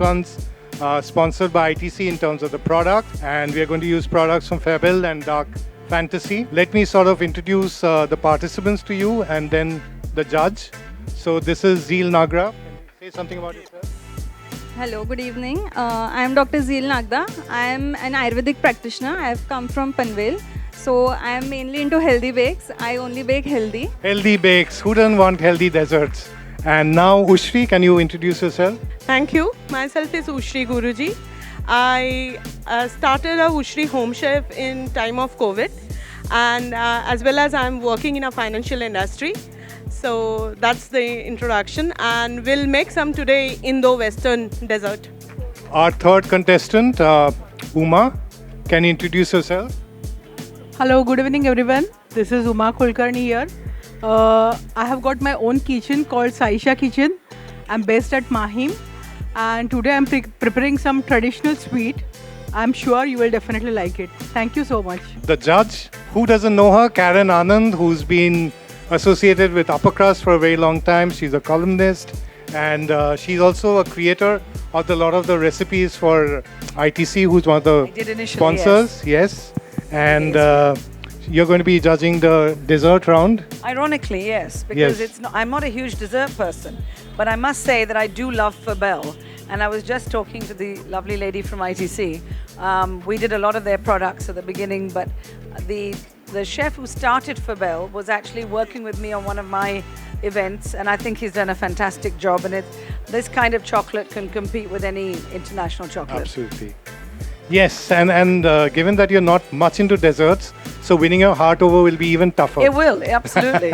ones sponsored by ITC in terms of the product, and we are going to use products from Febel and Dark Fantasy. Let me sort of introduce the participants to you and then the judge. So this is Zeel Nagra. Can you say something about yourself? Hello, good evening. I am Dr. Zeel Nagda. I am an Ayurvedic practitioner. I have come from Panvel. So I am mainly into healthy bakes. I only bake healthy. Healthy bakes. Who doesn't want healthy desserts? And now, Ushri, can you introduce yourself? Thank you. Myself is Ushri Guruji. I started a Ushri home chef in time of COVID, and as well as I'm working in a financial industry. So that's the introduction, and we'll make some today Indo-Western dessert. Our third contestant, Uma, can you introduce yourself? Hello, good evening everyone. This is Uma Kulkarni here. I have got my own kitchen called Saisha Kitchen. I'm based at Mahim, and today I'm preparing some traditional sweet. I'm sure you will definitely like it. Thank you so much. The judge, who doesn't know her? Karen Anand, who's been associated with UpperCrust for a very long time. She's a columnist, and she's also a creator of a lot of the recipes for ITC, who's one of the sponsors. Yes. And you're going to be judging the dessert round. Ironically, yes, because it's not, I'm not a huge dessert person, but I must say that I do love Febel. And I was just talking to the lovely lady from ITC. We did a lot of their products at the beginning, but the chef who started Febel was actually working with me on one of my events, and I think he's done a fantastic job. And this kind of chocolate can compete with any international chocolate. Absolutely. Yes, and given that you're not much into desserts, so winning your heart over will be even tougher. It will, absolutely.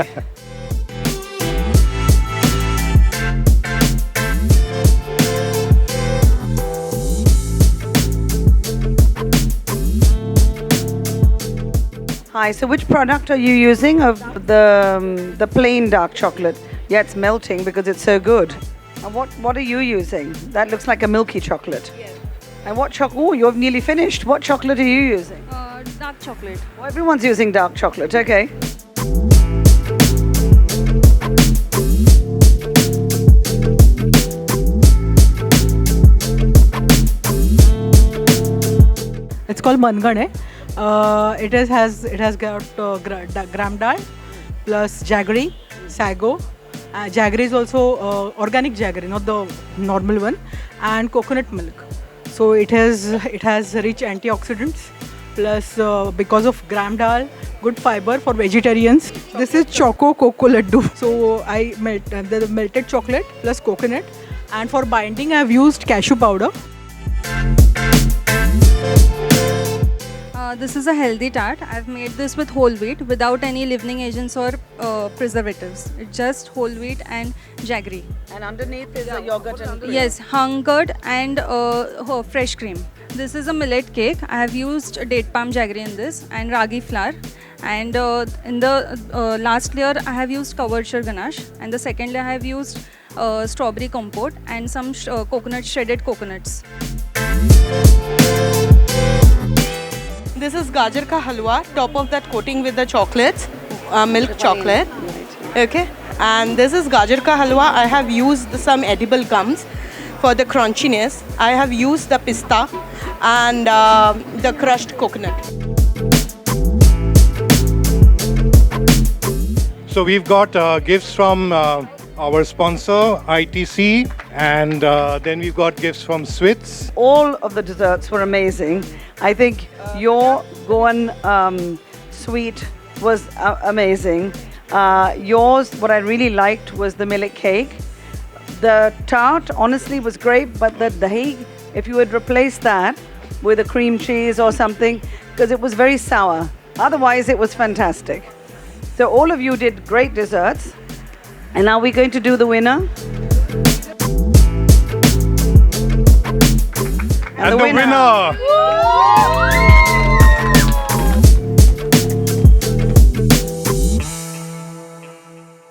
Hi, so which product are you using of the plain dark chocolate? Yeah, it's melting because it's so good. And what are you using? That looks like a milky chocolate. Yes. And what chocolate? Oh, you've nearly finished. What chocolate are you using? Dark chocolate. Oh, everyone's using dark chocolate. Okay. It's called mangane. It has got gram dal plus jaggery, sago. Jaggery is also organic jaggery, not the normal one, and coconut milk. So it has rich antioxidants, plus because of gram dal, good fiber for vegetarians. This is choco coco laddu. So I melt the melted chocolate plus coconut, and for binding I have used cashew powder. This is a healthy tart. I've made this with whole wheat without any leavening agents or preservatives. It's just whole wheat and jaggery. And underneath is a yogurt and cream. Yes, hung curd and fresh cream. This is a millet cake. I have used date palm jaggery in this and ragi flour. And in the last layer, I have used covered shir ganache. And the second layer, I have used strawberry compote and some shredded coconuts. This is gajar ka halwa, top of that coating with the chocolates, milk chocolate. Okay. And this is gajar ka halwa. I have used some edible gums for the crunchiness. I have used the pista and the crushed coconut. So we've got gifts from our sponsor, ITC, and then we've got gifts from Swits. All of the desserts were amazing. I think your Goan sweet was amazing. Yours, what I really liked was the millet cake. The tart, honestly, was great, but the dahi, if you had replaced that with a cream cheese or something, because it was very sour. Otherwise, it was fantastic. So all of you did great desserts. And now we're going to do the winner. And the winner.